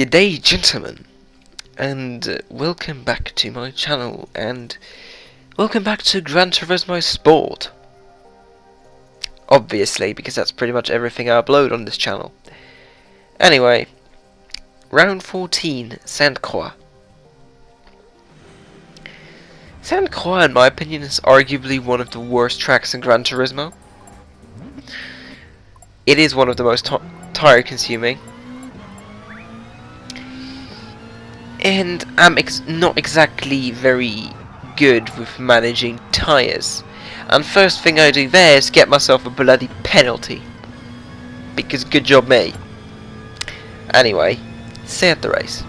Good day, gentlemen, and welcome back to my channel, and welcome back to Gran Turismo Sport. Obviously, because that's pretty much everything I upload on this channel. Anyway, round 14, Sainte Croix. Sainte Croix, in my opinion, is arguably one of the worst tracks in Gran Turismo. It is one of the most tire consuming. And I'm not exactly very good with managing tyres. And first thing I do there is get myself a bloody penalty. Because good job me. Anyway, see you at the race.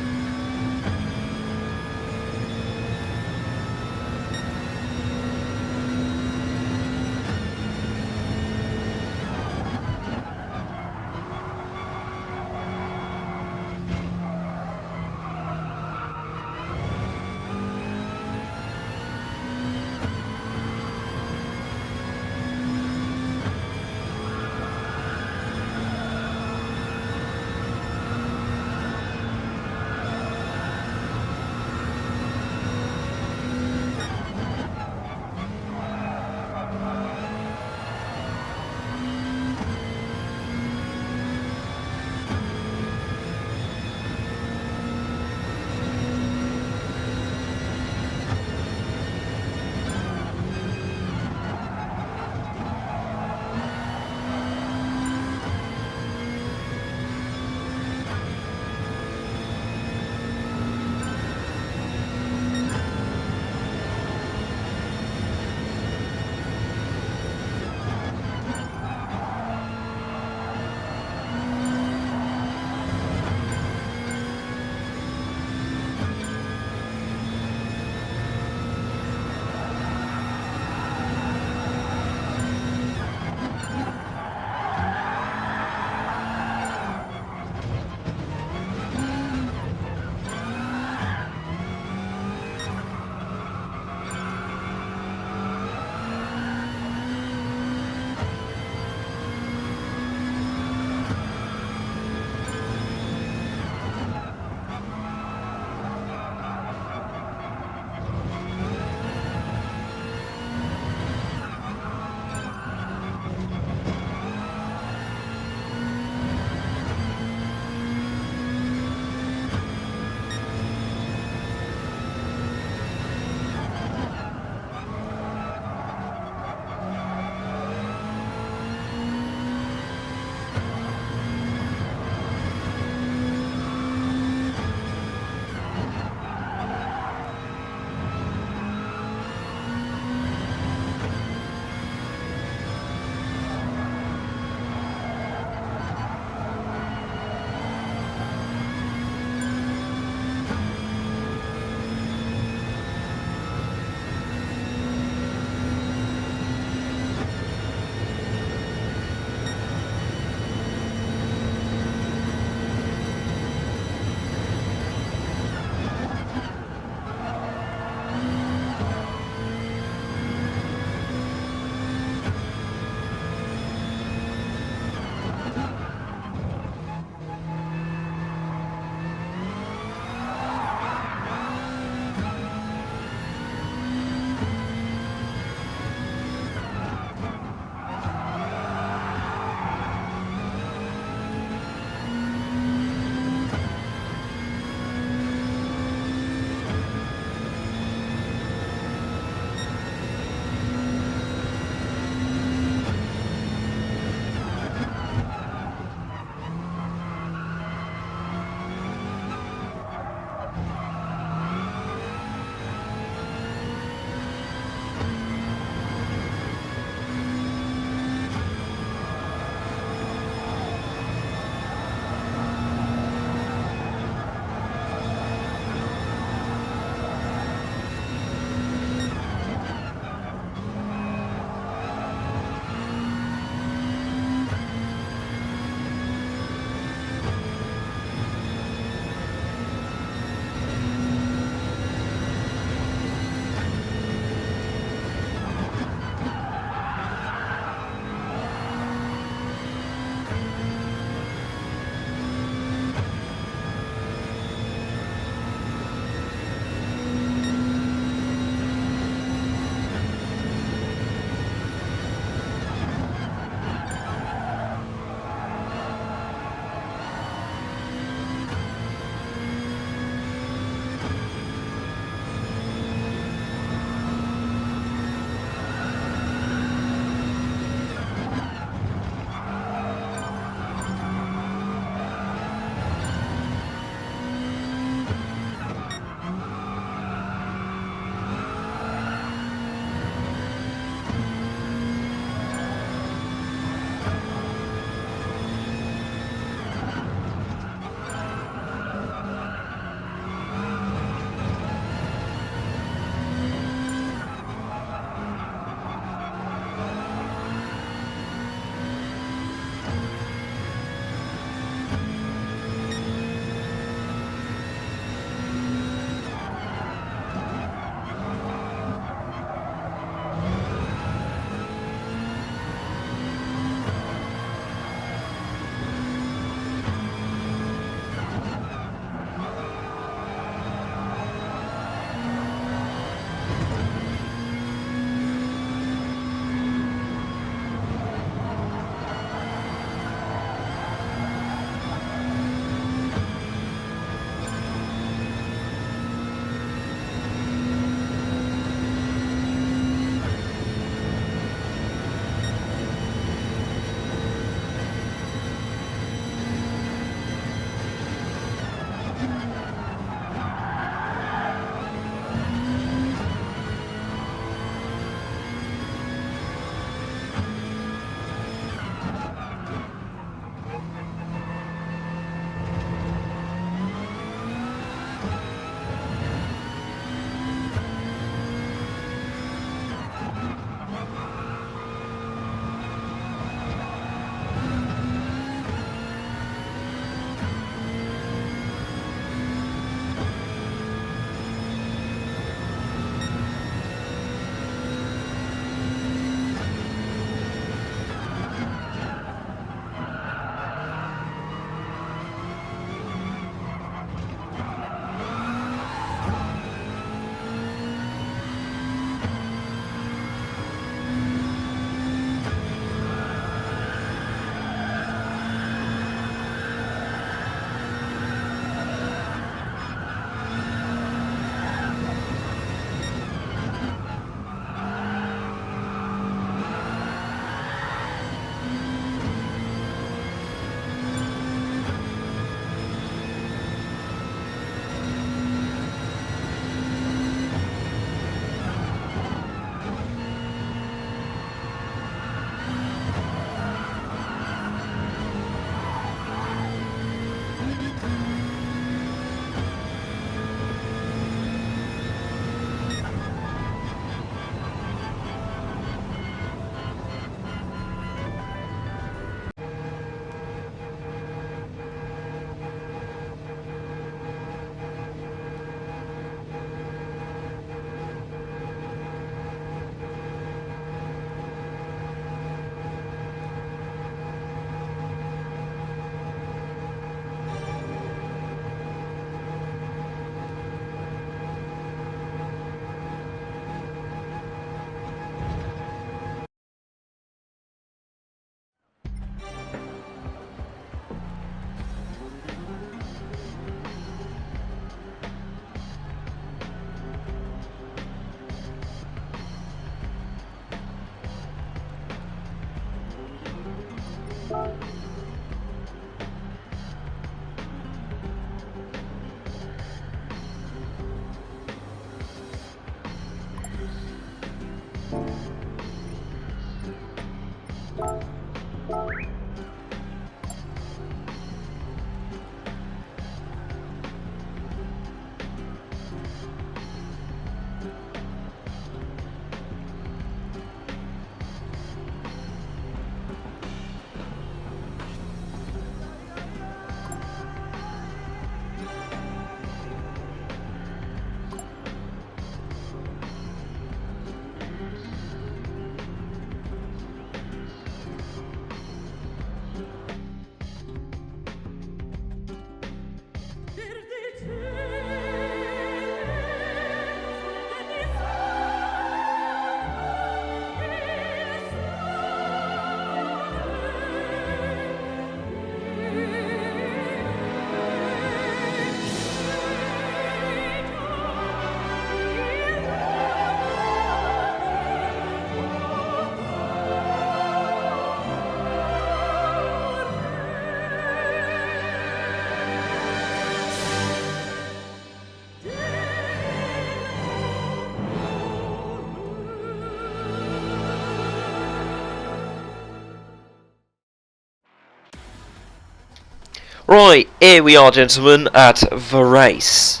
Right, here we are, gentlemen, at the race.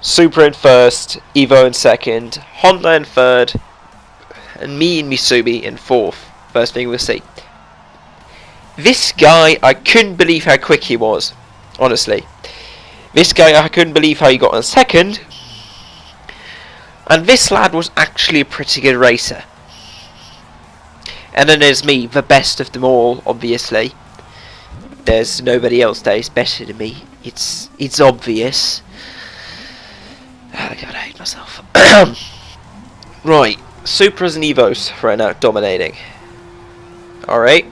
Supra in first, Evo in second, Honda in third, and me and Mitsubi in fourth. First thing we'll see. This guy, I couldn't believe how quick he was. Honestly. This guy, I couldn't believe how he got in second. And this lad was actually a pretty good racer. And then there's me, the best of them all, obviously. There's nobody else that is better than me. It's obvious. Oh god, I hate myself. Right, Supras and Evos right now, dominating. Alright.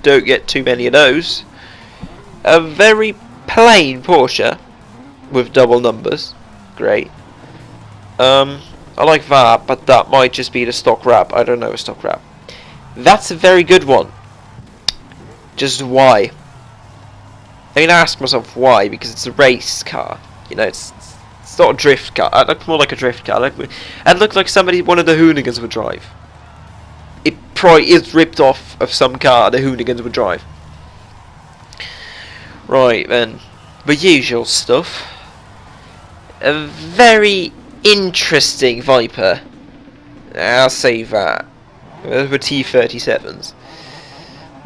Don't get too many of those. A very plain Porsche with double numbers. Great. I like that, but that might just be the stock wrap. I don't know a stock wrap. That's a very good one. Just why? I mean, I ask myself why, because it's a race car. You know, it's not a drift car. It looks more like a drift car. It looked like one of the hooligans would drive. It probably is ripped off of some car the hooligans would drive. Right then, the usual stuff. A very interesting Viper. I'll say that. The T-37s.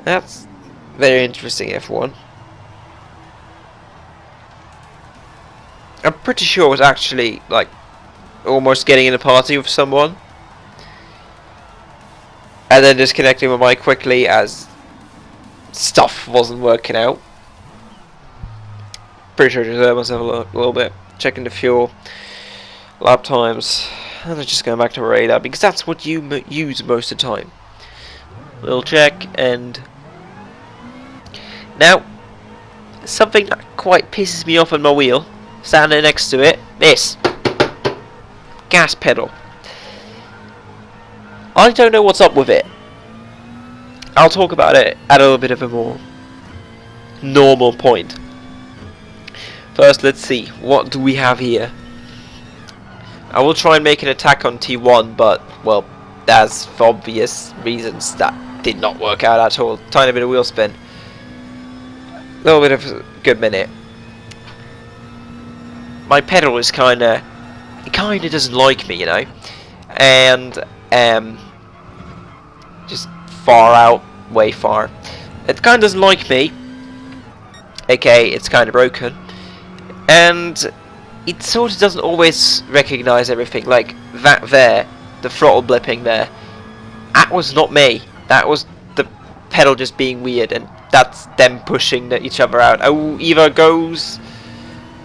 That's very interesting, F1. I'm pretty sure I was actually, like, almost getting in a party with someone. And then disconnecting my mic quickly as stuff wasn't working out. Pretty sure I just hurt myself a little bit. Checking the fuel, lap times, and then just going back to radar, because that's what you use most of the time. Little check, and now, something that quite pisses me off on my wheel, standing next to it, this gas pedal. I don't know what's up with it. I'll talk about it at a little bit of a more normal point. First, let's see, what do we have here? I will try and make an attack on T1, but, well, that's for obvious reasons that did not work out at all. Tiny bit of wheel spin. A little bit of a good minute. My pedal is kinda doesn't like me, you know? And, just far out, way far. It kinda doesn't like me. aka it's kinda broken. And it sort of doesn't always recognize everything. Like that there, the throttle blipping there, that was not me. That was the pedal just being weird, and that's them pushing each other out. Oh, Eva goes,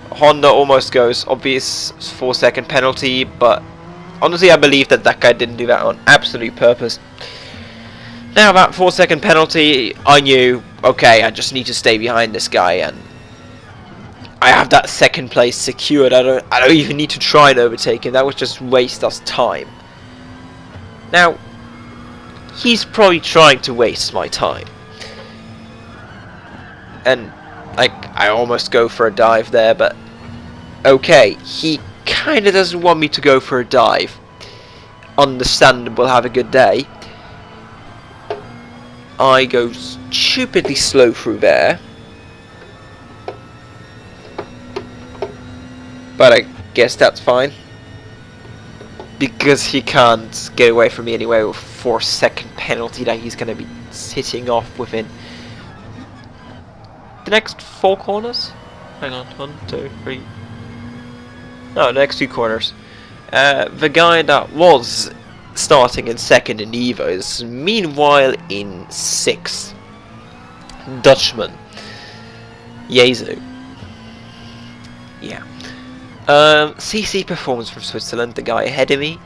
Honda almost goes. Obvious 4-second penalty, but honestly I believe that guy didn't do that on absolute purpose. Now that 4-second penalty, I knew, okay, I just need to stay behind this guy, and I have that second place secured. I don't even need to try and overtake him. That would just waste us time. Now, he's probably trying to waste my time. And I almost go for a dive there, but okay, he kinda doesn't want me to go for a dive. Understandable, have a good day. I go stupidly slow through there. But I guess that's fine. Because he can't get away from me anyway with 4-second penalty that he's going to be sitting off within the next 4 corners? Hang on, 1, 2, 3. No, the next 2 corners. The guy that was starting in second in Evo is meanwhile in 6th. Dutchman. Yezu. Yeah. CC Performance from Switzerland, the guy ahead of me.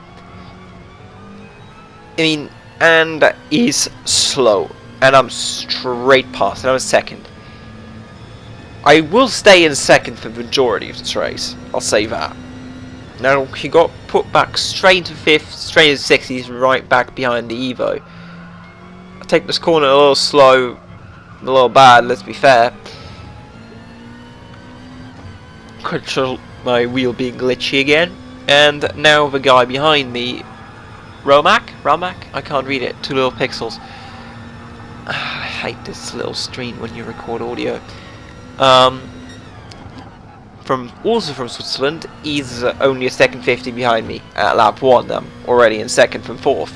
I mean, and he's slow, and I'm straight past, and I'm second. I will stay in second for the majority of this race, I'll say that. Now, he got put back straight to 5th, straight to 6th, he's right back behind the Evo. I take this corner a little slow, a little bad, let's be fair. Control my wheel being glitchy again, and now the guy behind me, Romac? I can't read it, 2 little pixels. hate this little screen when you record audio. Also from Switzerland, he's only a second 50 behind me at lap 1. I'm already in second from 4th.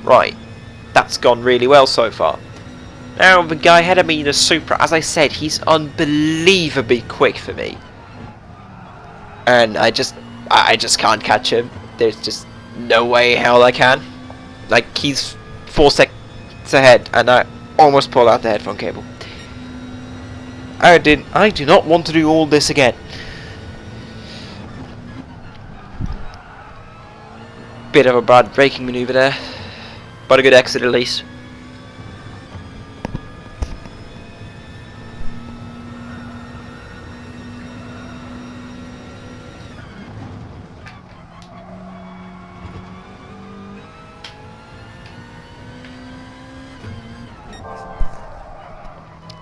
Right, that's gone really well so far. Now the guy ahead of me in a Supra, as I said, he's unbelievably quick for me. And I just can't catch him. There's just no way hell I can. Like, he's 4 seconds ahead, and I almost pulled out the headphone cable. I do not want to do all this again. Bit of a bad braking maneuver there, but a good exit at least.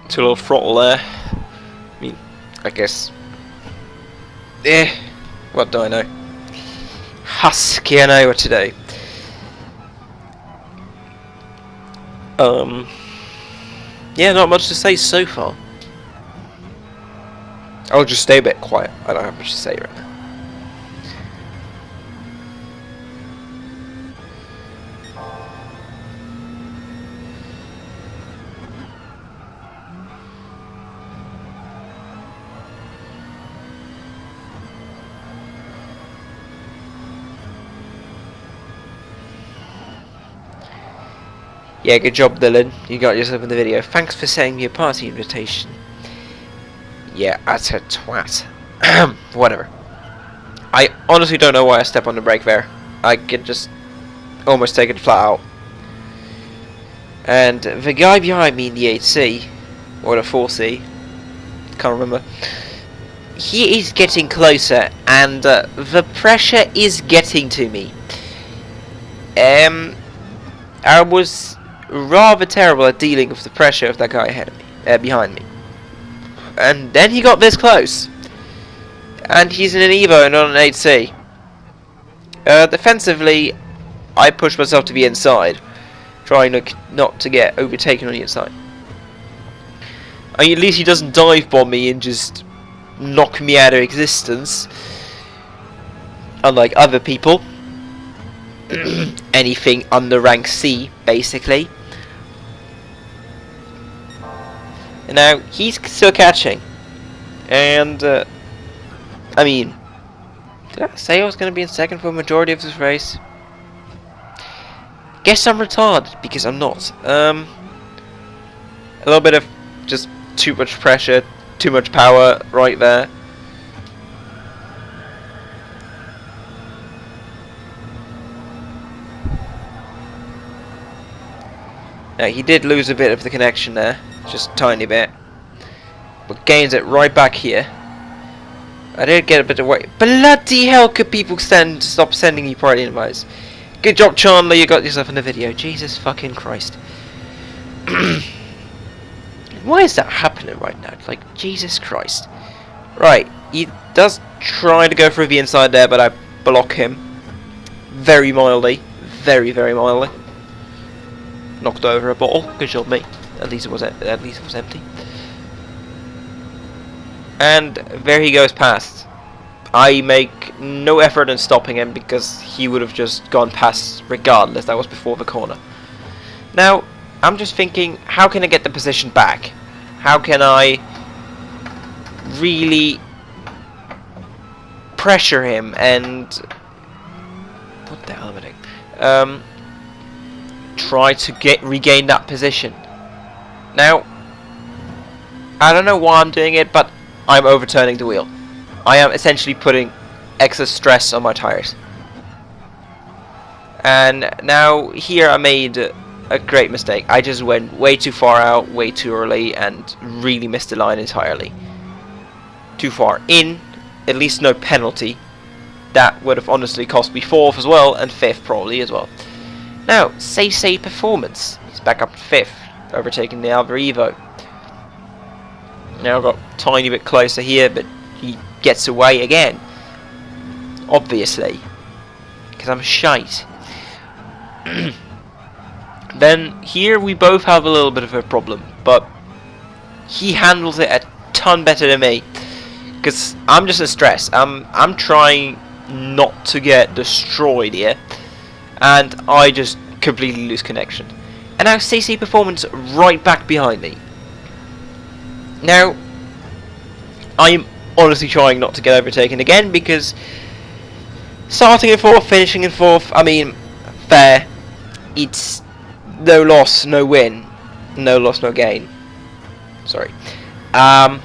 Too little throttle there. I mean, I guess. What do I know? Husky, I know what to do. Yeah, not much to say so far. I'll just stay a bit quiet. I don't have much to say right now. Yeah, good job, Dylan. You got yourself in the video. Thanks for sending me a party invitation. Yeah, that's a twat. Whatever. I honestly don't know why I stepped on the brake there. I could just almost take it flat out. And the guy behind me in the 8C, or the 4C, can't remember, he is getting closer, and the pressure is getting to me. I was rather terrible at dealing with the pressure of that guy ahead of me, behind me. And then he got this close. And he's in an Evo and not an 8C. Defensively, I pushed myself to the inside, trying not to get overtaken on the inside. I mean, at least he doesn't dive bomb me and just knock me out of existence, unlike other people. Anything under rank C, basically. And now he's still catching, and I mean, did I say I was going to be in second for a majority of this race? Guess I'm retarded, because I'm not. A little bit of just too much pressure, too much power right there. Now, he did lose a bit of the connection there, just a tiny bit, but gains it right back here. I did get a bit away. Bloody hell, could people stop sending me party invites? Good job, Chandler, you got yourself in the video. Jesus fucking Christ. Why is that happening right now? Like, Jesus Christ. Right, he does try to go through the inside there, but I block him very mildly. Very, very mildly. Knocked over a bottle. Good job, mate. At least it was empty. And there he goes past. I make no effort in stopping him because he would have just gone past regardless. That was before the corner. Now, I'm just thinking, how can I get the position back? How can I really pressure him and what the hell am I doing? Try to regain that position. Now, I don't know why I'm doing it, but I'm overturning the wheel. I am essentially putting excess stress on my tires. And now here I made a great mistake. I just went way too far out, way too early, and really missed the line entirely. Too far in, at least no penalty. That would have honestly cost me 4th as well, and 5th probably as well. Now, say performance. He's back up to 5th, overtaking the Alva Evo. Now got a tiny bit closer here, but he gets away again. Obviously. Because I'm shite. Then here we both have a little bit of a problem, but he handles it a ton better than me. Because I'm just in stress. I'm trying not to get destroyed here, and I just completely lose connection. And now CC Performance right back behind me. Now, I'm honestly trying not to get overtaken again, because starting in 4th, finishing in 4th, I mean, fair. It's no loss, no win. No loss, no gain. Sorry. But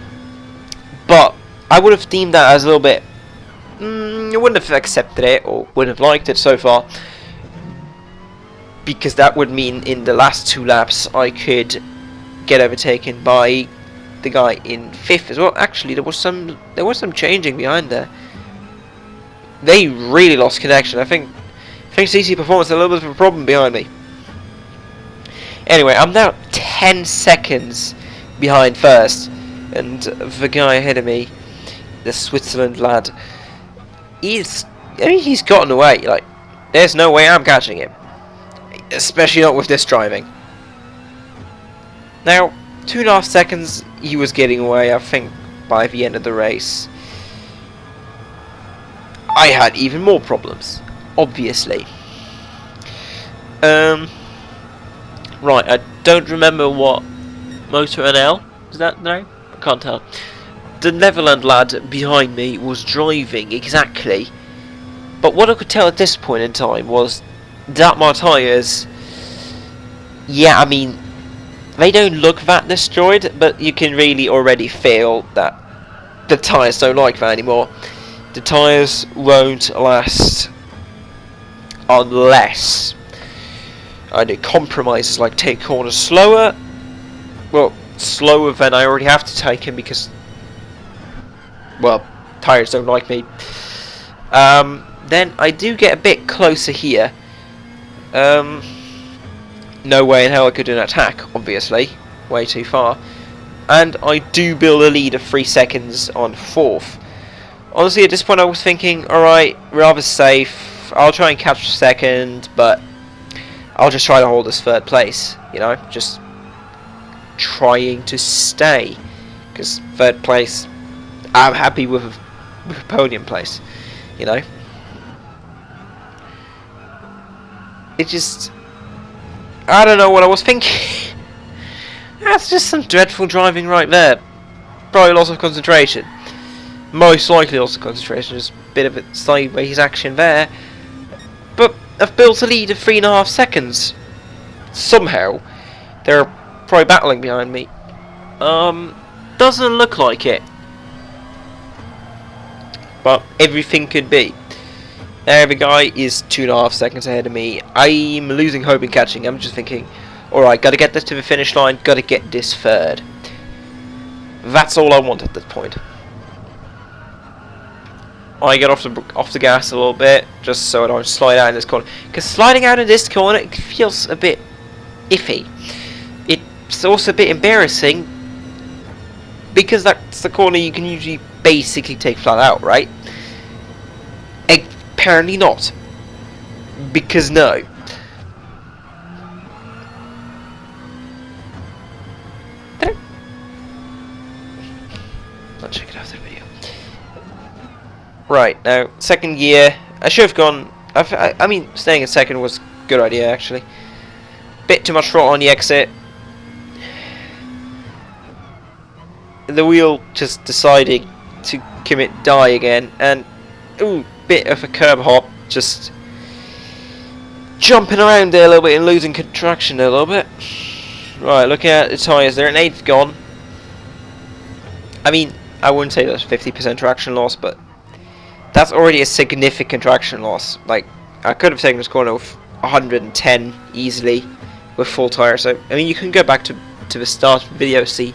I would have deemed that as a little bit... I wouldn't have accepted it, or wouldn't have liked it so far. Because that would mean in the last 2 laps I could get overtaken by the guy in 5th as well. Actually, there was some changing behind there. They really lost connection. I think CC Performance had a little bit of a problem behind me. Anyway, I'm now 10 seconds behind first, and the guy ahead of me, the Switzerland lad, he's gotten away. Like, there's no way I'm catching him, especially not with this driving. Now, 2.5 seconds he was getting away. I think by the end of the race I had even more problems, obviously. Right, I don't remember what Motor NL is that name? I can't tell. The Netherlands lad behind me was driving exactly, but what I could tell at this point in time was that my tyres, yeah, I mean, they don't look that destroyed, but you can really already feel that the tyres don't like that anymore. The tyres won't last unless I do compromises, like take corners slower. Well, slower than I already have to take him, because, well, tyres don't like me. Then I do get a bit closer here. No way in hell I could do an attack, obviously. Way too far. And I do build a lead of 3 seconds on 4th. Honestly, at this point I was thinking, alright, rather safe. I'll try and catch 2nd, but I'll just try to hold this 3rd place. You know, just trying to stay. Because 3rd place, I'm happy with a podium place. You know? It just... I don't know what I was thinking. That's just some dreadful driving right there. Probably loss of concentration. Most likely loss of concentration. Just a bit of a sideways action there. But I've built a lead of 3.5 seconds. Somehow. They're probably battling behind me. Doesn't look like it. But everything could be. There, the guy is 2.5 seconds ahead of me. I'm losing hope in catching. I'm just thinking, alright, gotta get this to the finish line, gotta get this 3rd. That's all I want at this point. I get off the gas a little bit, just so I don't slide out in this corner. Because sliding out in this corner, it feels a bit iffy. It's also a bit embarrassing, because that's the corner you can usually basically take flat out, right? Apparently not. Because no. I'll check it after the video. Right, now, 2nd gear. I should have gone... I mean, staying in 2nd was a good idea, actually. Bit too much throttle on the exit. The wheel just decided to commit die again, and... ooh, bit of a curb hop, just jumping around there a little bit and losing traction a little bit. Right, looking at the tyres, they're an 1/8 gone. I mean, I wouldn't say that's 50% traction loss, but that's already a significant traction loss. Like, I could have taken this corner with 110 easily with full tyres. So, I mean, you can go back to the start of the video, see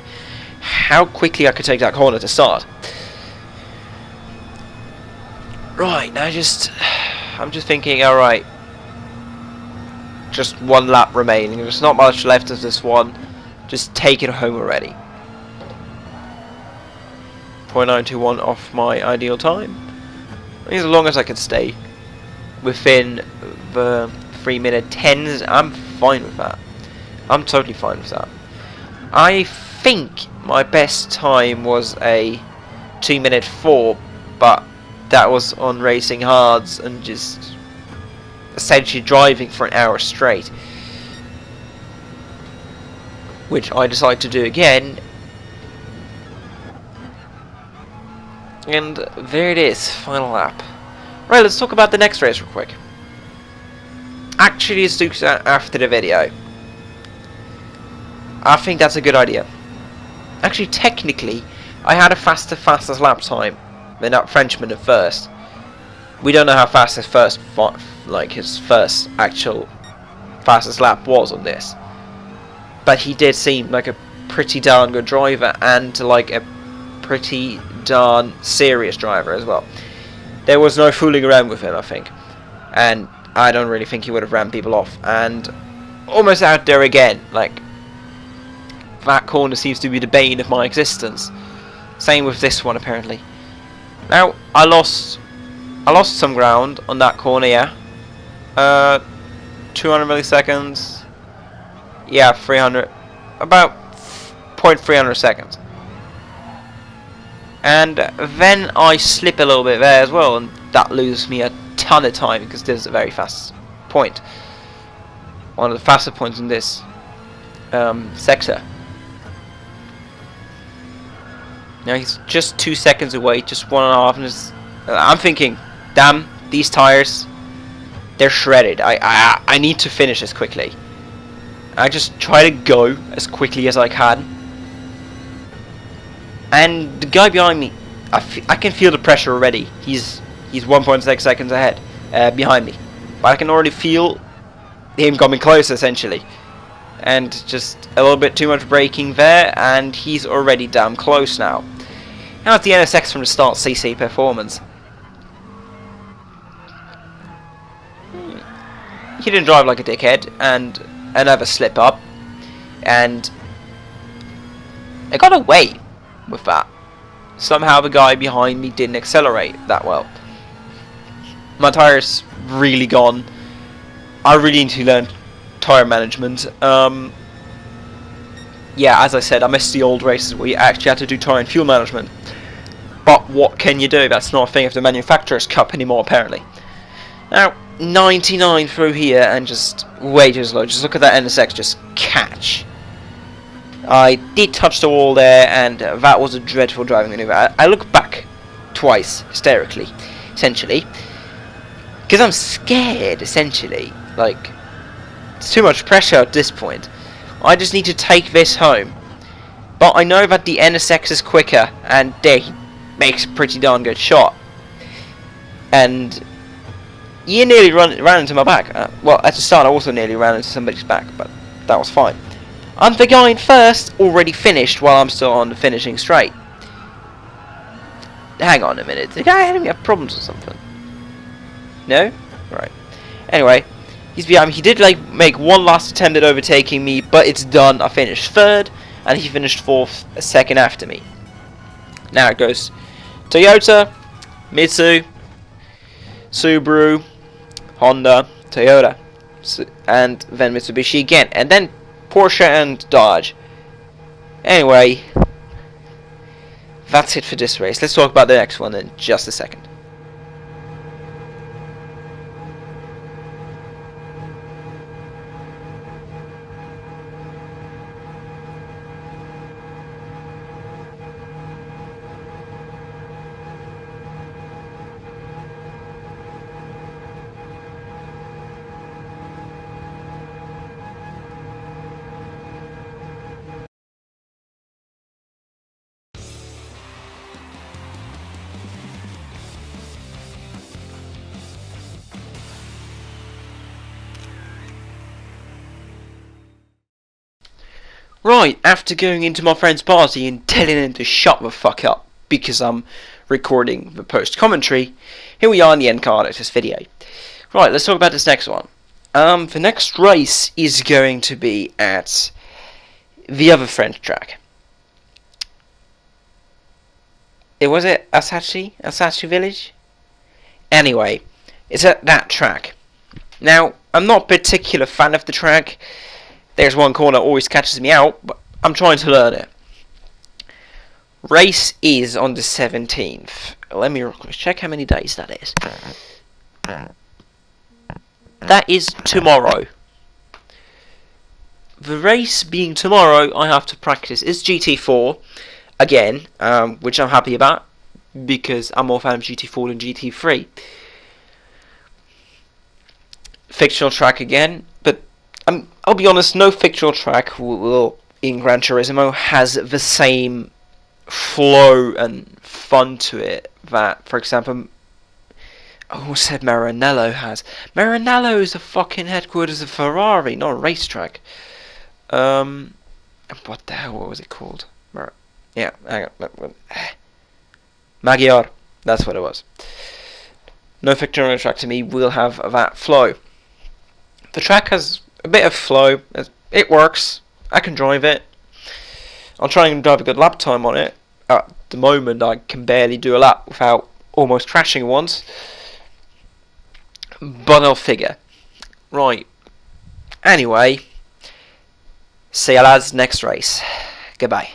how quickly I could take that corner to start. Right, now I'm just thinking, alright, just 1 lap remaining, there's not much left of this one, just take it home already. 0.921 off my ideal time. I think as long as I can stay within the 3-minute 10s, I'm fine with that. I'm totally fine with that. I think my best time was a 2-minute 4, but that was on racing hards and just essentially driving for an hour straight, which I decided to do again. And there it is, final lap. Right, let's talk about the next race real quick. Actually, let's do that after the video. I think that's a good idea. Actually, technically, I had a fastest lap time than that Frenchman at first. We don't know how fast his first actual fastest lap was on this, but he did seem like a pretty darn good driver and like a pretty darn serious driver as well. There was no fooling around with him, I think, and I don't really think he would have ran people off. And almost out there again, like, that corner seems to be the bane of my existence. Same with this one, apparently. Now, I lost some ground on that corner, yeah. 200 milliseconds. Yeah, 300, about 0.300 seconds. And then I slip a little bit there as well, and that loses me a ton of time because this is a very fast point. One of the faster points in this sector. Now he's just 2 seconds away, just 1.5, and I'm thinking, damn, these tires, they're shredded. I need to finish this quickly. I just try to go as quickly as I can. And the guy behind me, I can feel the pressure already. He's 1.6 seconds ahead, behind me. But I can already feel him coming close, essentially. And just a little bit too much braking there, and he's already damn close now. Now it's the NSX from the start, CC performance. He didn't drive like a dickhead, and another slip up, and I got away with that. Somehow the guy behind me didn't accelerate that well. My tire's really gone. I really need to learn tire management. Yeah, as I said, I missed the old races where you actually had to do tire and fuel management. But what can you do? That's not a thing of the manufacturer's cup anymore, apparently. Now, 99 through here and just way too slow. Just look at that NSX just catch. I did touch the wall there, and that was a dreadful driving maneuver. I look back twice, hysterically, essentially, because I'm scared, essentially. Like, it's too much pressure at this point. I just need to take this home. But I know that the NSX is quicker, and there he makes a pretty darn good shot. And you nearly ran into my back. Well, at the start I also nearly ran into somebody's back, but that was fine. And the guy in first already finished while I'm still on the finishing straight. Hang on a minute, the guy had problems or something? No? Right. Anyway, he's behind me. He did make one last attempt at overtaking me, but it's done. I finished third, and he finished fourth, a second after me. Now it goes Toyota, Mitsu, Subaru, Honda, Toyota, and then Mitsubishi again, and then Porsche and Dodge. Anyway, that's it for this race. Let's talk about the next one in just a second. Right, after going into my friend's party and telling him to shut the fuck up because I'm recording the post-commentary, here we are in the end card of this video. Right, let's talk about this next one. The next race is going to be at the other French track. Was it Asachi? Asachi Village? Anyway, it's at that track. Now, I'm not a particular fan of the track. There's one corner that always catches me out, but I'm trying to learn it. Race is on the 17th. Let me check how many days that is. That is tomorrow. The race being tomorrow, I have to practice. It's GT4 again, which I'm happy about because I'm more fan of GT4 than GT3. Fictional track again, but I'll be honest, no fictional track in Gran Turismo has the same flow and fun to it that, for example, I almost said Maranello has. Maranello is the fucking headquarters of Ferrari, not a racetrack. What the hell? What was it called? Yeah, hang on. Magyar. That's what it was. No fictional track to me will have that flow. The track has a bit of flow. It works. I can drive it. I'll try and drive a good lap time on it. At the moment, I can barely do a lap without almost crashing once. But I'll figure. Right. Anyway. See you lads next race. Goodbye.